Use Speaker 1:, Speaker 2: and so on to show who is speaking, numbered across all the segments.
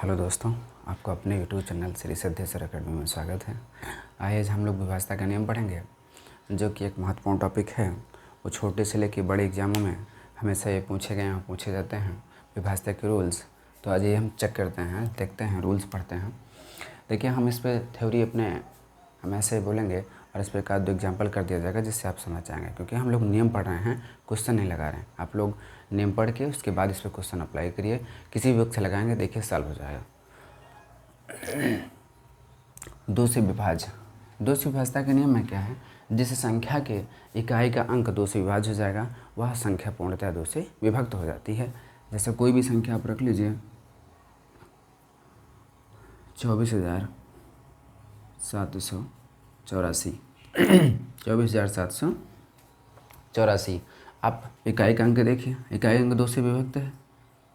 Speaker 1: Hello दोस्तों, आपको अपने YouTube channel Shri Siddheshwar academy में स्वागत है। आज हम लोग विभाज्यता का नियम पढ़ेंगे, जो कि एक महत्वपूर्ण टॉपिक है। वो छोटे से लेकर बड़े एग्जामों में हमेशा ये पूछे गए हैं, पूछे जाते हैं विभाज्यता के रूल्स। तो आज ये हम चेक करते हैं, देखते हैं, रूल्स पढ़ते हैं। देखिए, हम इस पर थ्योरी हम ऐसे ही बोलेंगे और इस पर एक आध दो एग्जाम्पल कर दिया जाएगा, जिससे आप समझ जाएंगे। क्योंकि हम लोग नियम पढ़ रहे हैं, क्वेश्चन नहीं लगा रहे हैं। आप लोग नियम पढ़ के उसके बाद इस पर क्वेश्चन अप्लाई करिए, किसी भी वक्त से लगाएंगे, देखिए सॉल्व हो जाएगा। दो से विभाज्यता के नियम में क्या है? जिस संख्या के इकाई का अंक 2 से विभाज्य हो जाएगा, वह संख्या पूर्णतः 2 से विभक्त हो जाती है। जैसे कोई भी संख्या आप रख लीजिए, 24,784 24,784। आप इकाई का अंक देखिए, इकाई अंक 2 से विभक्त है,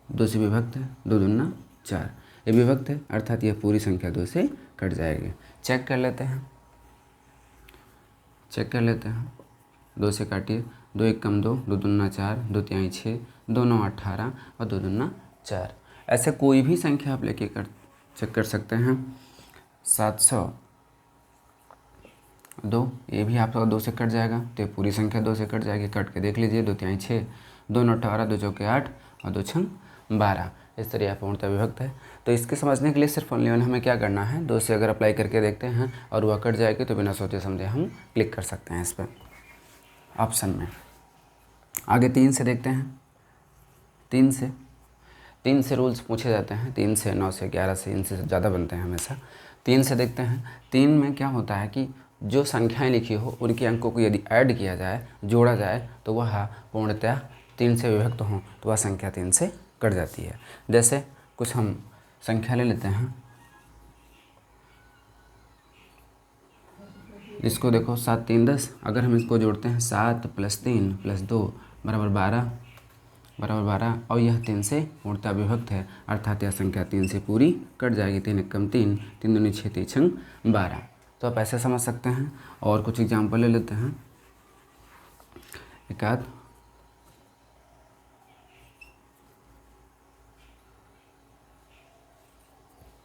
Speaker 1: 2 से विभक्त है, 2 दूना 4, ये विभक्त है, अर्थात यह पूरी संख्या 2 से कट जाएगी। चेक कर लेते हैं 2 से काटिए, 2 एक कम 2, 2 दूना 4, 2 तिहाई 6, 2 9 18 और 2 दूना 4। ऐसे कोई भी संख्या आप लेके चेक कर सकते हैं। 702, ये भी आपका 2 से कट जाएगा, तो ये पूरी संख्या 2 से कट जाएगी। कट के देख लीजिए, 2 तिहाई 6, 2 9 18, 2 चौके 8 और 2 छंग 12। इस तरह यह पूर्णतः विभक्त है। तो इसके समझने के लिए सिर्फ ओनली हमें क्या करना है, 2 से अगर अप्लाई करके देखते हैं और वह कट जाएगी, तो बिना सोचे समझे हम क्लिक कर सकते हैं इस पर ऑप्शन में। आगे 3 से देखते हैं। 3 से रूल्स पूछे जाते हैं। 3 से 9 से 11 से, इनसे ज़्यादा बनते हैं हमेशा। 3 से देखते हैं। 3 में क्या होता है कि जो संख्याएं लिखी हो उनके अंकों को यदि ऐड किया जाए, जोड़ा जाए, तो वह पूर्णतः 3 से विभक्त हों, तो वह संख्या 3 से कट जाती है। जैसे कुछ हम संख्या ले लेते हैं, इसको देखो, 7 3 10। अगर हम इसको जोड़ते हैं, 7 + 3 + 2 = 12 और यह 3 से पूर्णतः विभक्त है, अर्थात यह संख्या 3 से पूरी कट जाएगी। 3 एक कम 3, 3 दूनी 6, 3 छंग 12। तो आप ऐसे समझ सकते हैं। और कुछ एग्जाम्पल ले लेते हैं, एक आध।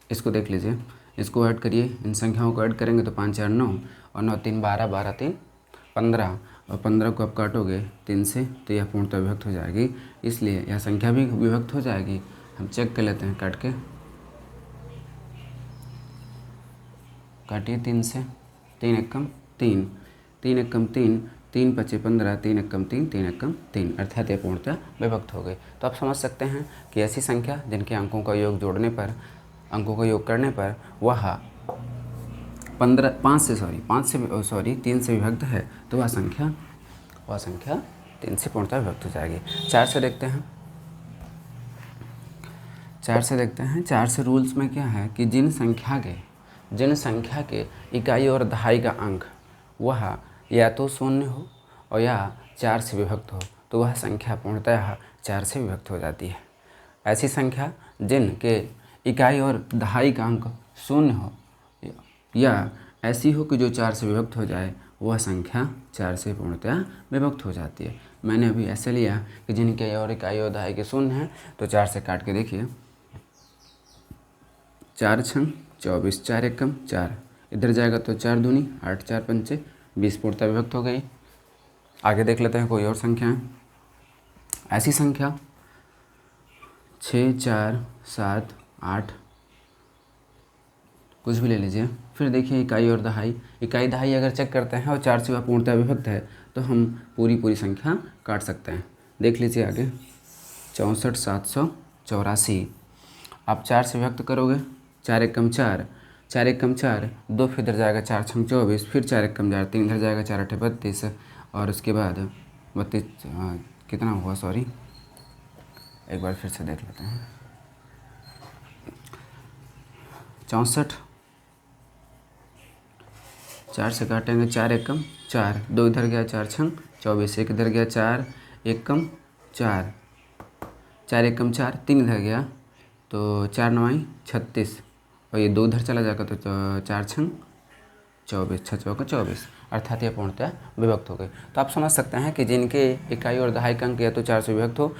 Speaker 1: इसको देख लीजिए, इसको ऐड करिए, इन संख्याओं को ऐड करेंगे तो 5 4 9 और 9 3 12, 12 3 15 और 15 को आप काटोगे 3 से, तो यह पूर्णतः विभक्त हो जाएगी। इसलिए यह संख्या भी विभक्त हो जाएगी। हम चेक कर लेते हैं, काटिए 3 से। 3 एक कम 3, 3 एक कम 3, 3 5 15, 3 एक कम 3, 3 एक कम 3, अर्थात यह पूर्णतः विभक्त हो गई। तो आप समझ सकते हैं कि ऐसी संख्या जिनके अंकों का योग जोड़ने पर, अंकों का योग करने पर वह 3 से विभक्त है, तो वह संख्या 3 से पूर्णतः विभक्त हो जाएगी। 4 से देखते हैं। 4 से रूल्स में क्या है कि जिन संख्या के इकाई और दहाई का अंक वह या तो 0 हो और या 4 से विभक्त हो, तो वह संख्या पूर्णतः 4 से विभक्त हो जाती है। ऐसी संख्या जिनके इकाई और दहाई का अंक 0 हो या ऐसी हो कि जो 4 से विभक्त हो जाए, वह संख्या 4 से पूर्णतः विभक्त हो जाती है। मैंने अभी ऐसे लिया कि जिनके और इकाई और दहाई के 0 हैं, तो 4 से काट के देखिए, 4 छंग 24, 4 एक कम 4, इधर जाएगा तो 4 दूनी 8, 4 पंचे 20, पूर्णतः विभक्त हो गई। आगे देख लेते हैं कोई और संख्या। ऐसी संख्या 6 4 7 8, कुछ भी ले लीजिए। फिर देखिए इकाई और दहाई अगर चेक करते हैं और 4 से वह पूर्णतः विभक्त है, तो हम पूरी संख्या काट सकते हैं। देख लीजिए आगे, 64 784। आप 4 से विभक्त करोगे, 4 एक कम 4, 4 एक कम 4, 2 फिर इधर जाएगा, 4 छंग 24, फिर 4 एक कम 4, 3 इधर जाएगा, 4 8 32 और उसके बाद 32 कितना हुआ, सॉरी एक बार फिर से देख लेते हैं। 64, 4 से काटेंगे, 4 एक कम 4, 2 इधर गया, 4 छंग 24, एक इधर गया, 4 एक कम 4, 4 एक कम 4, 3 इधर गया, तो 4 9 36 और ये 2 इधर चला जाएगा, तो 4 छंग 24, 6 चौका 24। अर्थात यह पूर्णतः विभक्त हो गई। तो आप समझ सकते हैं कि जिनके इकाई और दहाई का अंक या तो 4 से विभक्त हो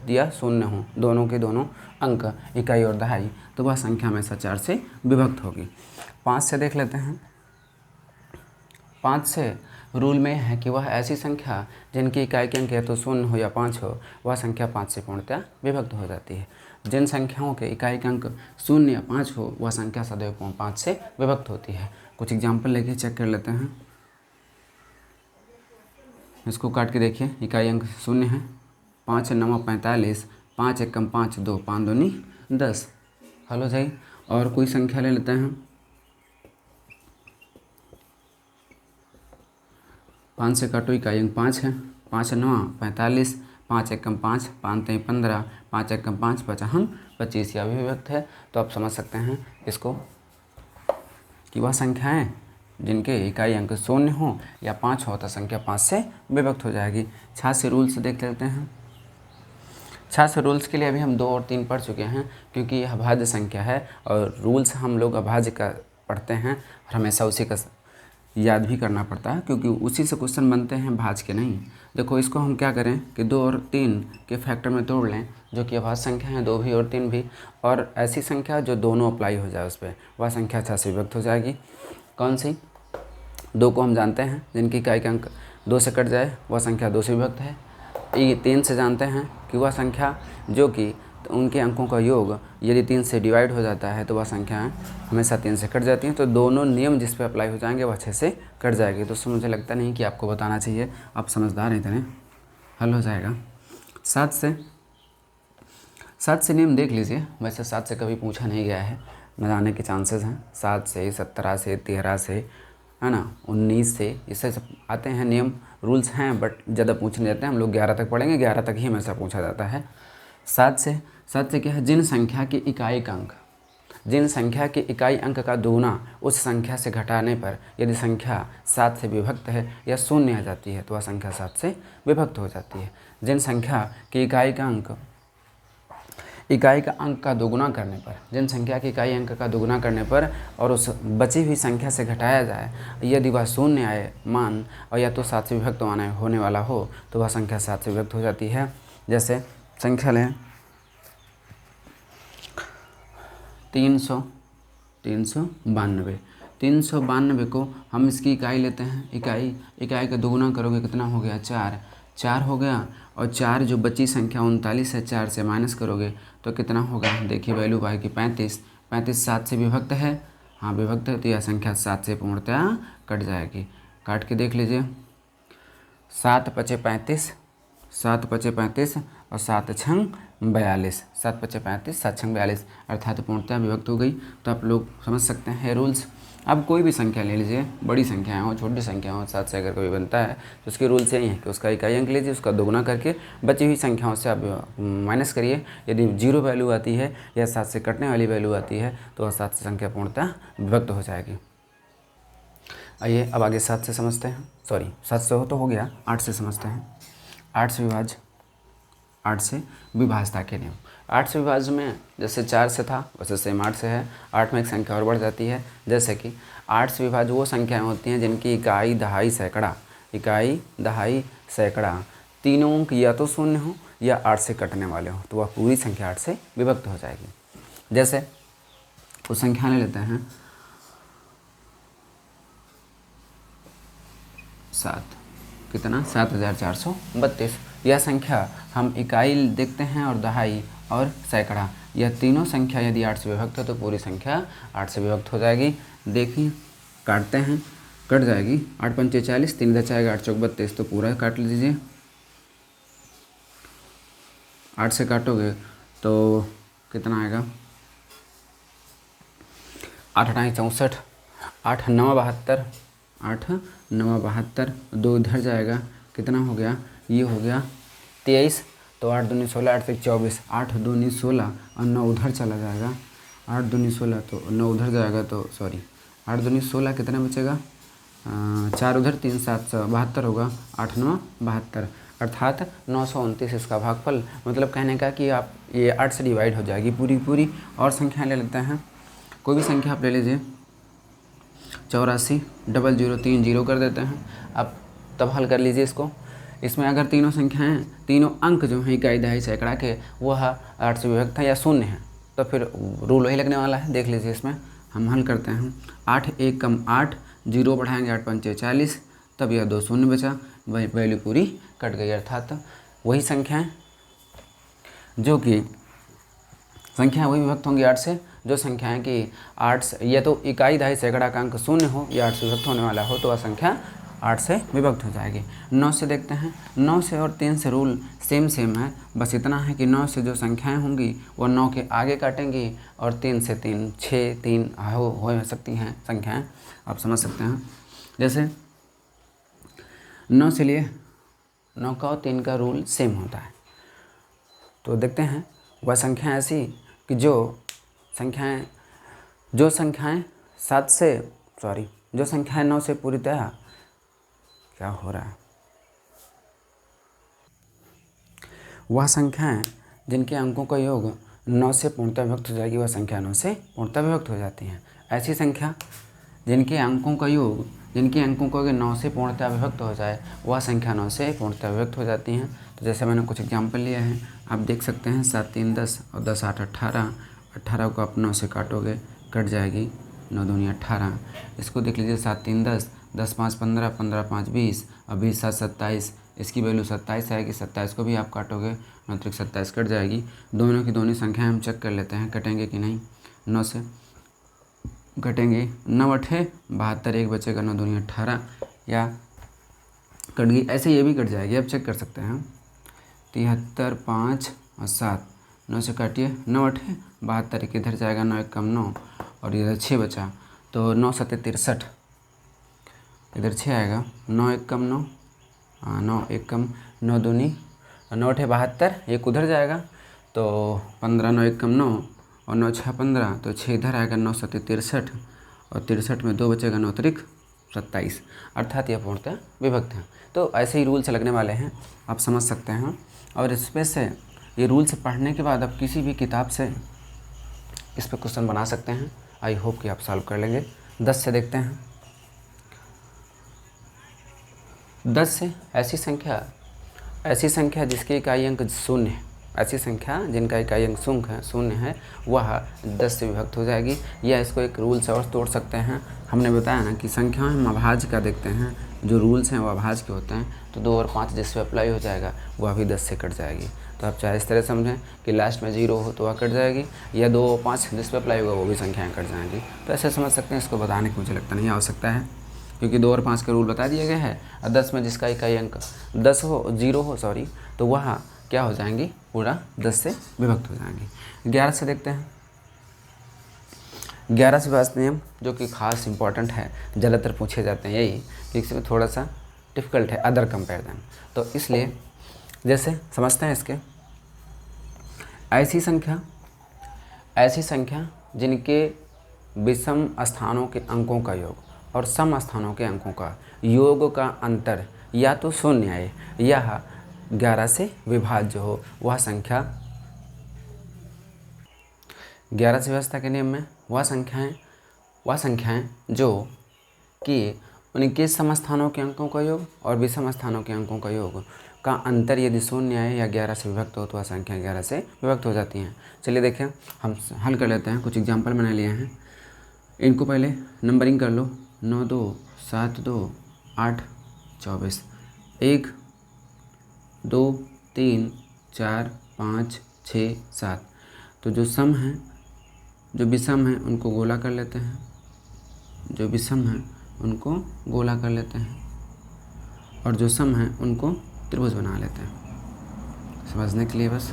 Speaker 1: या शून्य हो, दोनों के दोनों अंक इकाई और दहाई, तो वह संख्या हमेशा 4 से विभक्त होगी। 5 से देख लेते हैं। 5 से रूल में है कि वह ऐसी संख्या जिनकी इकाई के अंक या तो 0 हो या 5 हो, वह संख्या 5 से पूर्णतः विभक्त हो जाती है। जिन संख्याओं के इकाई के अंक 0 या 5 हो, वह संख्या सदैव 5 से विभक्त होती है। कुछ एग्जाम्पल लेके चेक कर लेते हैं। इसको काट के देखिए। इकाई अंक 0 है, 5 9 45, 5 1 5 2, 5 2 10। हल हो जाए। और कोई संख्या ले लेते हैं। 5 से काटो, इकाई अंक 5 है, 5 9 45, 5 1 5, 5 3 15, 5 1 5 55 25, यह भी विभक्त है। तो आप समझ सकते हैं इसको कि वह संख्याएं जिनके इकाई अंक 0 हो या 5 हो तो संख्या 5 से विभक्त हो जाएगी। छाछ रूल्स देख लेते हैं। छाछ रूल्स के लिए अभी हम 2 और 3 पढ़ चुके हैं, क्योंकि यह अभाज्य संख्या है और रूल्स हम लोग अभाज्य का पढ़ते हैं और हमेशा उसी का याद भी करना पड़ता है, क्योंकि उसी से क्वेश्चन बनते हैं, भाज्य के नहीं। देखो इसको हम क्या करें कि 2 और 3 के फैक्टर में तोड़ लें, जो कि अभाज्य संख्या है, 2 भी और 3 भी, और ऐसी संख्या जो दोनों अप्लाई हो जाए उस पर, वह संख्या 6 से विभक्त हो जाएगी। कौन सी? 2 को हम जानते हैं, जिनकी इकाई का अंक 2 से कट जाए वह संख्या 2 से विभक्त है। 3 से जानते हैं कि वह संख्या जो कि उनके अंकों का योग यदि 3 से डिवाइड हो जाता है तो वह संख्याएं हमेशा 3 से कट जाती हैं। तो दोनों नियम जिस पे अप्लाई हो जाएंगे वह 6 से कट जाएगी। तो मुझे लगता नहीं कि आपको बताना चाहिए, आप समझदार हैं इतने, हल हो जाएगा। 7 से नियम देख लीजिए। वैसे 7 से कभी पूछा नहीं गया है, न जाने के चांसेस हैं। 7 से, 17 से, 13 से, है ना, 19 से, इससे सब आते हैं नियम, रूल्स हैं, बट ज़्यादा पूछ नहीं जाते हैं। हम लोग 11 तक पढ़ेंगे, 11 तक ही हमेशा पूछा जाता है। 7 से क्या है? जिन संख्या की इकाई का अंक, जिन संख्या की इकाई अंक का दोगुना उस संख्या से घटाने पर यदि संख्या 7 से विभक्त है या शून्य आ जाती है तो वह संख्या 7 से विभक्त हो जाती है। जिन संख्या की इकाई का अंक का दोगुना करने पर, जिन संख्या की इकाई अंक का दोगुना करने पर और उस बची हुई संख्या से घटाया जाए, यदि वह शून्य आए मान और या तो 7 से विभक्त होने वाला हो तो वह संख्या 7 से विभक्त हो जाती है। जैसे संख्या लें 392 को हम इसकी इकाई लेते हैं। इकाई का दोगुना करोगे कितना हो गया? 4 हो गया। और 4 जो बची संख्या 39 है, 4 से माइनस करोगे तो कितना होगा? देखिए वैल्यू आएगी 35। 35 7 से विभक्त है, हाँ विभक्त है, तो यह संख्या 7 से पूर्णतः कट जाएगी। काट के देख लीजिए। 7 पचे 35, 7 पचे 35 और 7 छंग 42, 7 पचे 35, 7 छंग 42, अर्थात पूर्णतः विभक्त हो गई। तो आप लोग समझ सकते हैं रूल्स। अब कोई भी संख्या ले लीजिए, बड़ी संख्याएं हो, छोटी संख्या हो, 7 से अगर कोई बनता है तो उसके रूल्स यही है कि उसका इकाई अंक लीजिए, उसका दोगुना करके बची हुई संख्याओं से आप माइनस करिए। यदि 0 वैल्यू आती है या 7 से कटने वाली वैल्यू आती है तो वह 7 से संख्या पूर्णतः विभक्त हो जाएगी। आइए अब आगे 7 से समझते हैं। 7 से हो गया, 8 से समझते हैं। 8 से विभाज्यता के नियम। 8 से विभाज्य में जैसे 4 से था वैसे सेम 8 से है। 8 में एक संख्या और बढ़ जाती है, जैसे कि 8 से विभाज्य वो संख्याएं होती हैं जिनकी इकाई दहाई सैकड़ा तीनों अंक या तो शून्य हो या 8 से कटने वाले हो, तो वह पूरी संख्या 8 से विभक्त हो जाएगी। जैसे उस संख्या ले लेते हैं 7432। यह संख्या हम इकाई देखते हैं और दहाई और सैकड़ा, यह तीनों संख्या यदि 8 से विभक्त है तो पूरी संख्या 8 से विभक्त हो जाएगी। देखिए काटते हैं, कट जाएगी। 8 पंचे 40, 3 इधर जाएगा, 8 चौक 32, तो पूरा काट लीजिए। 8 से काटोगे तो कितना आएगा? 8 8 64, 8 9 72, 8 9 72, 2 इधर जाएगा, कितना हो गया? ये हो गया 23। तो 8 दूनी 16, 8 से 24, 8 दूनी 16 और 9 उधर चला जाएगा। 8 दूनी 16 तो 9 उधर जाएगा, तो 8 दूनी 16 कितना बचेगा? 4 उधर, 3 7 72 होगा, 8 9 72, अर्थात 929 इसका भागफल। मतलब कहने का कि आप ये 8 से डिवाइड हो जाएगी पूरी। और संख्या ले लेते हैं, कोई भी संख्या आप ले लीजिए। 840030 कर देते हैं। अब तब हल कर लीजिए इसको। इसमें अगर तीनों संख्याएं, तीनों अंक जो हैं इकाई दहाई सैकड़ा के वह 8 से विभक्त है या शून्य है, तो फिर रूल वही लगने वाला है। देख लीजिए इसमें हम हल करते हैं। 8 1 कम 8, 0 बढ़ाएंगे 8 पंचे 40, तब यह 2 शून्य बचा, वही वैल्यू पूरी कट गई। अर्थात वही संख्याएं जो कि संख्याएं वही विभक्त होंगी 8 से जो संख्याएं कि 8 से या तो इकाई दहाई सैकड़ा का अंक शून्य हो या 8 से विभक्त होने वाला हो तो वह संख्या 8 से विभक्त हो जाएगी। 9 से देखते हैं। 9 से और 3 से रूल सेम है, बस इतना है कि 9 से जो संख्याएं होंगी वो 9 के आगे काटेंगी और 3 से 3 6 3 हो सकती हैं संख्याएं, आप समझ सकते हैं। जैसे 9 से लिए 9 का और 3 का रूल सेम होता है। तो देखते हैं वह संख्याएं ऐसी कि जो संख्याएं 9 से पूरीतः क्या हो रहा है, वह संख्याएं जिनके अंकों का योग 9 से पूर्णतः विभक्त हो जाएगी, वह संख्या 9 से पूर्णतः विभक्त हो जाती हैं। ऐसी संख्या जिनके अंकों का योग 9 से पूर्णतः विभक्त हो जाए, वह संख्या 9 से पूर्णतः विभक्त हो जाती हैं। तो जैसे मैंने कुछ एग्जाम्पल लिया है, आप देख सकते हैं। 7 3 10 और 10 8 18, 18 को आप 9 से काटोगे कट जाएगी, 9 दूनी 18। इसको देख लीजिए 7 3 10, 10 5 15, 15 5 20 और 20 7 27, इसकी वैल्यू 27 आएगी। 27 को भी आप काटोगे 9 त्रिक 27 कट जाएगी। दोनों की दोनों संख्याएं हम चेक कर लेते हैं कटेंगे कि नहीं। 9 से कटेंगे, 9 8 72, एक बचेगा 9 दूनी 18 या कट गई। ऐसे ये भी कट जाएगी, आप चेक कर सकते हैं। 73 5 और 7, 9 से काटिए, 9 8 72, इधर जाएगा 9 1 कम 9 और इधर 6 बचा, तो 9 7 63, इधर 6 आएगा। 9 1 कम 9, 9 1 कम 9 दूनी 9 8 72, एक उधर जाएगा तो 15, 9 1 कम 9 और 9 6 15, तो 6 इधर आएगा। 9 7 63 और 63 में 2 बचेगा, 9 त्रिक 27, अर्थात यह पूर्णतः विभक्त है। तो ऐसे ही रूल्स लगने वाले हैं, आप समझ सकते हैं। और इसमें से ये रूल्स पढ़ने के बाद आप किसी भी किताब से इस पर क्वेश्चन बना सकते हैं। आई होप कि आप सॉल्व कर लेंगे। 10 से देखते हैं। 10 से ऐसी संख्या जिसकी इकाई अंक शून्य है, ऐसी संख्या जिनका इकाई अंक शून्य है वह 10 से विभक्त हो जाएगी। या इसको एक रूल से और तोड़ सकते हैं। हमने बताया ना कि संख्याओं में अभाज्य का देखते हैं, जो रूल्स हैं वो अभाज्य के होते हैं। तो 2 और 5 जिस पे अप्लाई हो जाएगा वह भी 10 से कट जाएगी। तो आप चाहे इस तरह समझें कि लास्ट में 0 हो तो वह कट जाएगी, या 2 और 5 जिस पे अप्लाई होगा वो भी संख्याएँ कट जाएंगी। तो ऐसे समझ सकते हैं। इसको बताने की मुझे लगता नहीं आवश्यकता है, क्योंकि 2 और 5 का रूल बता दिया गया है। और 10 में जिसका इकाई अंक 0 हो तो वह क्या हो जाएंगी, पूरा 10 से विभक्त हो जाएंगी। 11 से देखते हैं। 11 से वास्तव नियम जो कि खास इंपॉर्टेंट है, ज़्यादातर पूछे जाते हैं यही, कि इसमें थोड़ा सा डिफ़िकल्ट है अदर कंपेरिजन। तो इसलिए जैसे समझते हैं इसके, ऐसी संख्या जिनके विषम स्थानों के अंकों का योग और सम स्थानों के अंकों का योग का अंतर या तो शून्य है या 11 से विभाज्य हो, वह संख्या 11 से व्यवस्था के नियम में वह संख्याएं जो कि उनके सम स्थानों के अंकों का योग और विषम स्थानों के अंकों का योग का अंतर यदि शून्य है या 11 से विभक्त हो तो वह संख्या 11 से विभक्त हो जाती हैं। चलिए देखें, हम हल कर लेते हैं। कुछ एग्जाम्पल मैंने लिए हैं, इनको पहले नंबरिंग कर लो। 9 2 7 2 8 24, 1 2 3 4 5 6 7। तो जो विषम हैं उनको गोला कर लेते हैं, और जो सम हैं उनको त्रिभुज बना लेते हैं। समझने के लिए बस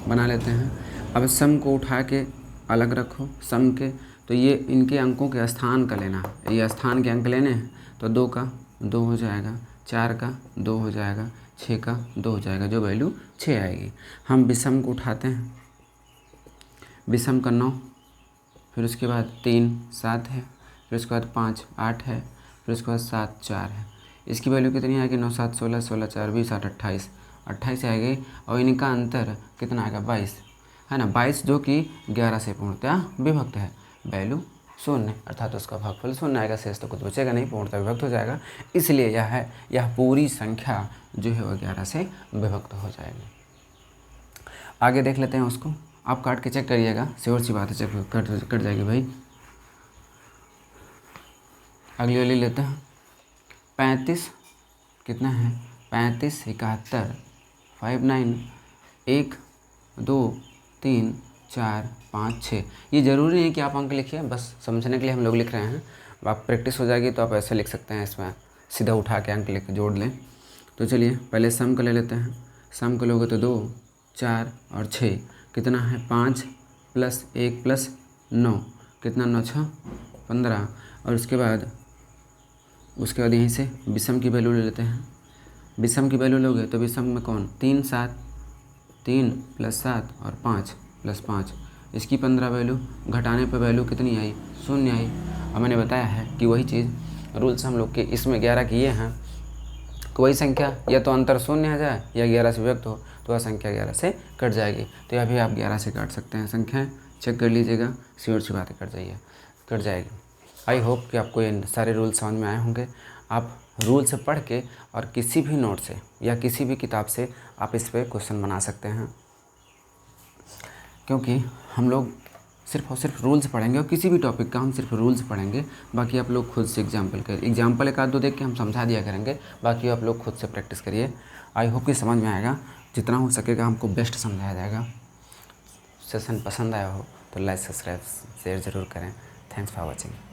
Speaker 1: बना लेते हैं। अब सम को उठा के अलग रखो, सम के तो ये इनके अंकों के स्थान का लेना, ये स्थान के अंक लेने हैं। तो 2 का 2 हो जाएगा, 4 का 2 हो जाएगा, 6 का 2 हो जाएगा, जो वैल्यू 6 आएगी। हम विषम को उठाते हैं, विषम का 9, फिर उसके बाद 3 7 है, फिर उसके बाद 5 8 है, फिर उसके बाद 7 4 है। इसकी वैल्यू कितनी आएगी, 9 7 16 16 4 20 8 28 आएगी। और इनका अंतर कितना आएगा, 22 है ना। 22 जो कि 11 से पूर्णतः विभक्त है, वैल्यू शून्य, अर्थात उसका भागफल शून्य आएगा, शेष तो कुछ बचेगा नहीं, पूर्णतः विभक्त हो जाएगा। इसलिए यह पूरी संख्या जो है वो 11 से विभक्त हो जाएगी। आगे देख लेते हैं उसको, आप काट के चेक करिएगा, श्योर सी बात है चेक कट जाएगी भाई। अगली वाली लेते हैं 35, कितना है 35, 71, 59, 1, 2, 3, 4, 5, 6। ये ज़रूरी नहीं कि आप अंक लिखिए, बस समझने के लिए हम लोग लिख रहे हैं। आप प्रैक्टिस हो जाएगी तो आप ऐसे लिख सकते हैं, इसमें सीधा उठा के अंक लिख जोड़ लें। तो चलिए पहले सम को ले लेते हैं। सम को लोगे तो 2, 4 और 6, कितना है 5 + 1 + 9, कितना 9 6 15। और उसके बाद यहीं से विषम की वैल्यू ले लेते हैं। विषम की वैल्यू लोगे तो विषम में कौन 3 7, 3 + 7 और 5 + 5, इसकी 15 वैल्यू, घटाने पर वैल्यू कितनी आई 0 आई। और मैंने बताया है कि वही चीज़ रूल्स हम लोग के इसमें 11 किए हैं, कोई संख्या या तो अंतर 0 आ जाए या 11 से विभक्त हो तो वह संख्या 11 से कट जाएगी। तो यह भी आप 11 से काट सकते हैं संख्याएं, चेक कर लीजिएगा, श्योर सी बात है कट जाएगी। आई होप कि आपको ये सारे रूल्स समझ में आए होंगे। आप रूल से पढ़ के और किसी भी नोट से या किसी भी किताब से आप इस पर क्वेश्चन बना सकते हैं, क्योंकि हम लोग सिर्फ और सिर्फ रूल्स पढ़ेंगे और किसी भी टॉपिक का हम सिर्फ रूल्स पढ़ेंगे। बाकी आप लोग खुद से एग्जाम्पल एक आध दो देख के हम समझा दिया करेंगे, बाकी आप लोग खुद से प्रैक्टिस करिए। आई होप कि समझ में आएगा, जितना हो सकेगा हमको बेस्ट समझाया जाएगा। सेशन पसंद आया हो तो लाइक सब्सक्राइब शेयर ज़रूर करें। Thanks for watching.